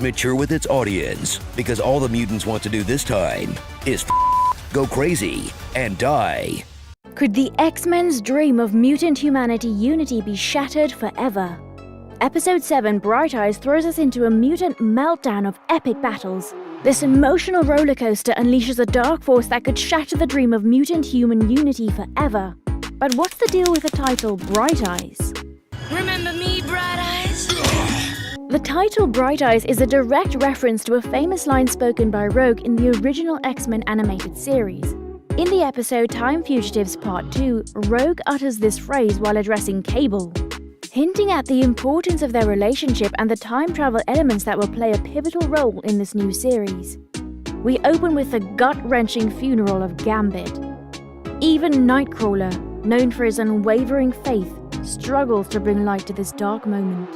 mature with its audience because all the mutants want to do this time is go crazy and die. Could the X-Men's dream of mutant humanity unity be shattered forever? Episode 7, Bright Eyes, throws us into a mutant meltdown of epic battles. This emotional rollercoaster unleashes a dark force that could shatter the dream of mutant-human unity forever. But what's the deal with the title Bright Eyes? Remember me, Bright Eyes? The title Bright Eyes is a direct reference to a famous line spoken by Rogue in the original X-Men animated series. In the episode Time Fugitives Part 2, Rogue utters this phrase while addressing Cable, hinting at the importance of their relationship and the time travel elements that will play a pivotal role in this new series. We open with the gut-wrenching funeral of Gambit. Even Nightcrawler, known for his unwavering faith, struggles to bring light to this dark moment.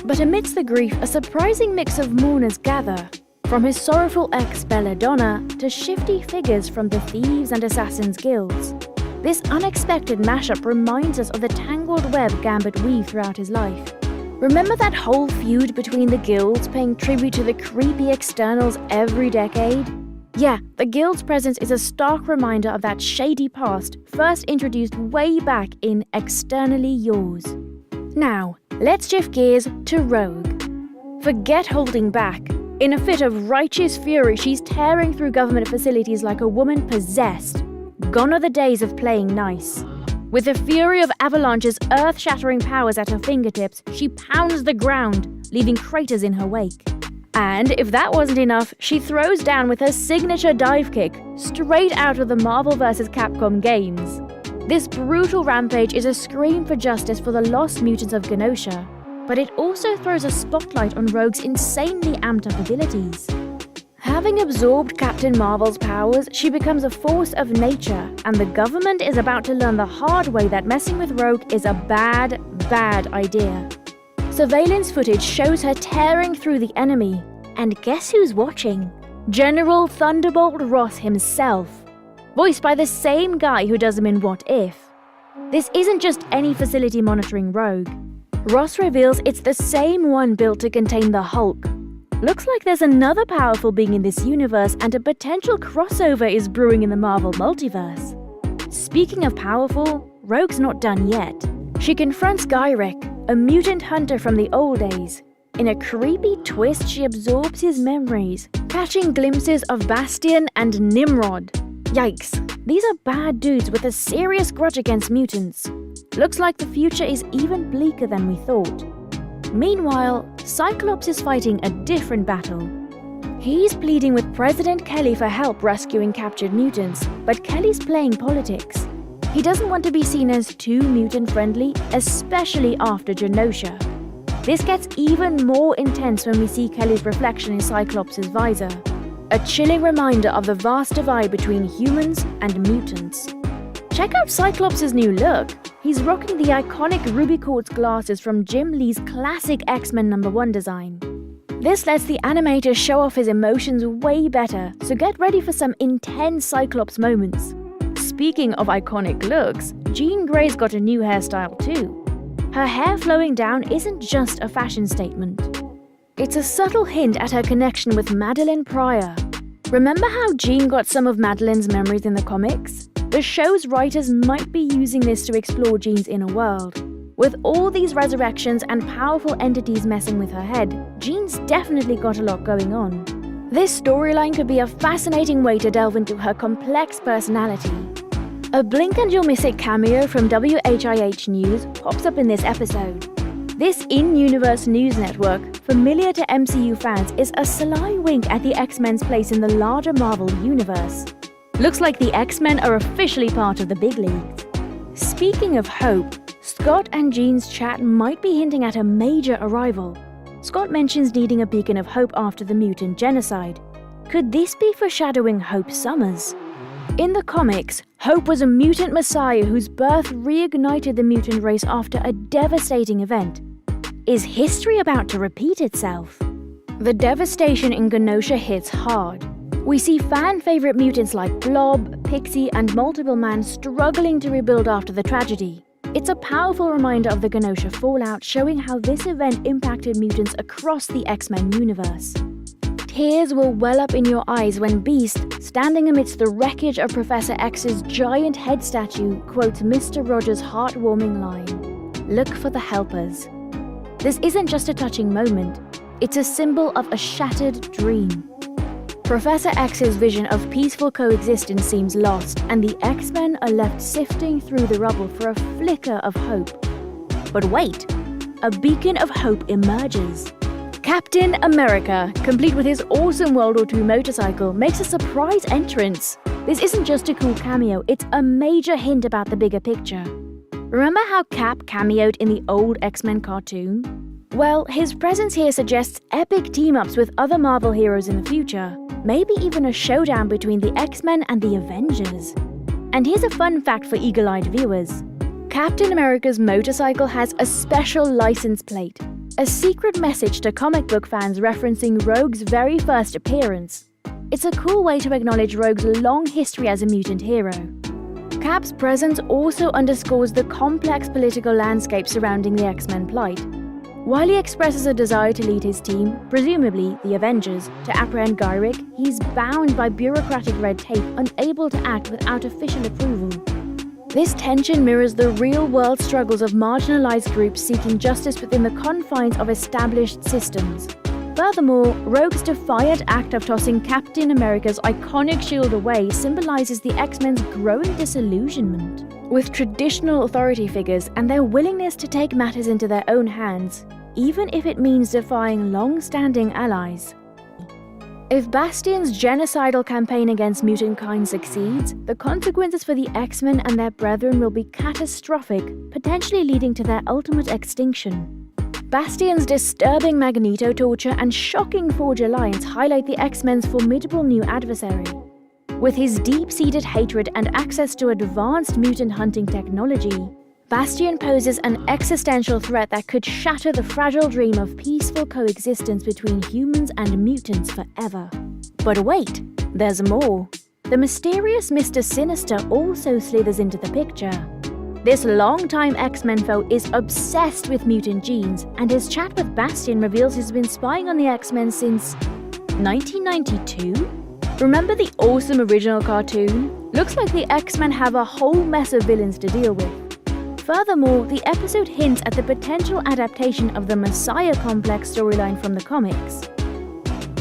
But amidst the grief, a surprising mix of mourners gather, from his sorrowful ex Belladonna to shifty figures from the Thieves and Assassins guilds. This unexpected mashup reminds us of the tangled web Gambit weaved throughout his life. Remember that whole feud between the guilds paying tribute to the creepy externals every decade? Yeah, the guild's presence is a stark reminder of that shady past first introduced way back in Externally Yours. Now, let's shift gears to Rogue. Forget holding back. In a fit of righteous fury, she's tearing through government facilities like a woman possessed. Gone are the days of playing nice. With the fury of Avalanche's earth-shattering powers at her fingertips, she pounds the ground, leaving craters in her wake. And if that wasn't enough, she throws down with her signature dive kick, straight out of the Marvel vs. Capcom games. This brutal rampage is a scream for justice for the lost mutants of Genosha, but it also throws a spotlight on Rogue's insanely amped up abilities. Having absorbed Captain Marvel's powers, she becomes a force of nature, and the government is about to learn the hard way that messing with Rogue is a bad idea. Surveillance footage shows her tearing through the enemy, and guess who's watching? General Thunderbolt Ross himself, voiced by the same guy who does him in What If. This isn't just any facility monitoring Rogue. Ross reveals it's the same one built to contain the Hulk. Looks like there's another powerful being in this universe, and a potential crossover is brewing in the Marvel multiverse. Speaking of powerful, Rogue's not done yet. She confronts Gyrich, a mutant hunter from the old days. In a creepy twist, she absorbs his memories, catching glimpses of Bastion and Nimrod. Yikes, these are bad dudes with a serious grudge against mutants. Looks like the future is even bleaker than we thought. Meanwhile, Cyclops is fighting a different battle. He's pleading with President Kelly for help rescuing captured mutants, but Kelly's playing politics. He doesn't want to be seen as too mutant-friendly, especially after Genosha. This gets even more intense when we see Kelly's reflection in Cyclops' visor. A chilling reminder of the vast divide between humans and mutants. Check out Cyclops' new look. He's rocking the iconic ruby quartz glasses from Jim Lee's classic X-Men #1 design. This lets the animator show off his emotions way better, so get ready for some intense Cyclops moments. Speaking of iconic looks, Jean Grey's got a new hairstyle too. Her hair flowing down isn't just a fashion statement. It's a subtle hint at her connection with Madeline Pryor. Remember how Jean got some of Madeline's memories in the comics? The show's writers might be using this to explore Jean's inner world. With all these resurrections and powerful entities messing with her head, Jean's definitely got a lot going on. This storyline could be a fascinating way to delve into her complex personality. A blink and you'll miss it cameo from WHIH News pops up in this episode. This in-universe news network, familiar to MCU fans, is a sly wink at the X-Men's place in the larger Marvel universe. Looks like the X-Men are officially part of the big leagues. Speaking of hope, Scott and Jean's chat might be hinting at a major arrival. Scott mentions needing a beacon of hope after the mutant genocide. Could this be foreshadowing Hope Summers? In the comics, Hope was a mutant messiah whose birth reignited the mutant race after a devastating event. Is history about to repeat itself? The devastation in Genosha hits hard. We see fan-favorite mutants like Blob, Pixie, and Multiple Man struggling to rebuild after the tragedy. It's a powerful reminder of the Genosha fallout, showing how this event impacted mutants across the X-Men universe. Tears will well up in your eyes when Beast, standing amidst the wreckage of Professor X's giant head statue, quotes Mr. Rogers' heartwarming line, "Look for the helpers." This isn't just a touching moment, it's a symbol of a shattered dream. Professor X's vision of peaceful coexistence seems lost, and the X-Men are left sifting through the rubble for a flicker of hope. But wait, a beacon of hope emerges. Captain America, complete with his awesome World War II motorcycle, makes a surprise entrance. This isn't just a cool cameo, it's a major hint about the bigger picture. Remember how Cap cameoed in the old X-Men cartoon? Well, his presence here suggests epic team-ups with other Marvel heroes in the future, maybe even a showdown between the X-Men and the Avengers. And here's a fun fact for eagle-eyed viewers. Captain America's motorcycle has a special license plate, a secret message to comic book fans referencing Rogue's very first appearance. It's a cool way to acknowledge Rogue's long history as a mutant hero. Cap's presence also underscores the complex political landscape surrounding the X-Men plight. While he expresses a desire to lead his team, presumably the Avengers, to apprehend Gyrich, he's bound by bureaucratic red tape, unable to act without official approval. This tension mirrors the real-world struggles of marginalized groups seeking justice within the confines of established systems. Furthermore, Rogue's defiant act of tossing Captain America's iconic shield away symbolizes the X-Men's growing disillusionment with traditional authority figures and their willingness to take matters into their own hands, even if it means defying long-standing allies. If Bastion's genocidal campaign against mutant kind succeeds, the consequences for the X-Men and their brethren will be catastrophic, potentially leading to their ultimate extinction. Bastion's disturbing Magneto torture and shocking Forge alliance highlight the X-Men's formidable new adversary. With his deep-seated hatred and access to advanced mutant hunting technology, Bastion poses an existential threat that could shatter the fragile dream of peaceful coexistence between humans and mutants forever. But wait, there's more. The mysterious Mr. Sinister also slithers into the picture. This longtime X-Men foe is obsessed with mutant genes, and his chat with Bastion reveals he's been spying on the X-Men since 1992? Remember the awesome original cartoon? Looks like the X-Men have a whole mess of villains to deal with. Furthermore, the episode hints at the potential adaptation of the Messiah Complex storyline from the comics.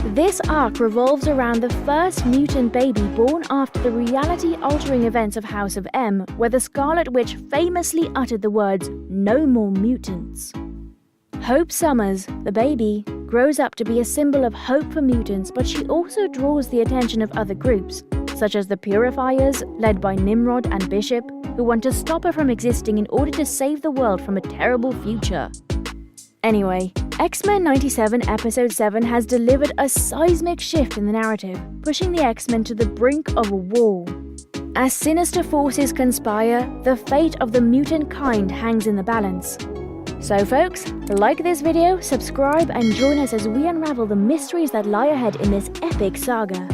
This arc revolves around the first mutant baby born after the reality-altering events of House of M, where the Scarlet Witch famously uttered the words, "No more mutants." Hope Summers, the baby, grows up to be a symbol of hope for mutants, but she also draws the attention of other groups, such as the Purifiers, led by Nimrod and Bishop, who want to stop her from existing in order to save the world from a terrible future. Anyway, X-Men 97 Episode 7 has delivered a seismic shift in the narrative, pushing the X-Men to the brink of a war. As sinister forces conspire, the fate of the mutant kind hangs in the balance. So folks, like this video, subscribe and join us as we unravel the mysteries that lie ahead in this epic saga.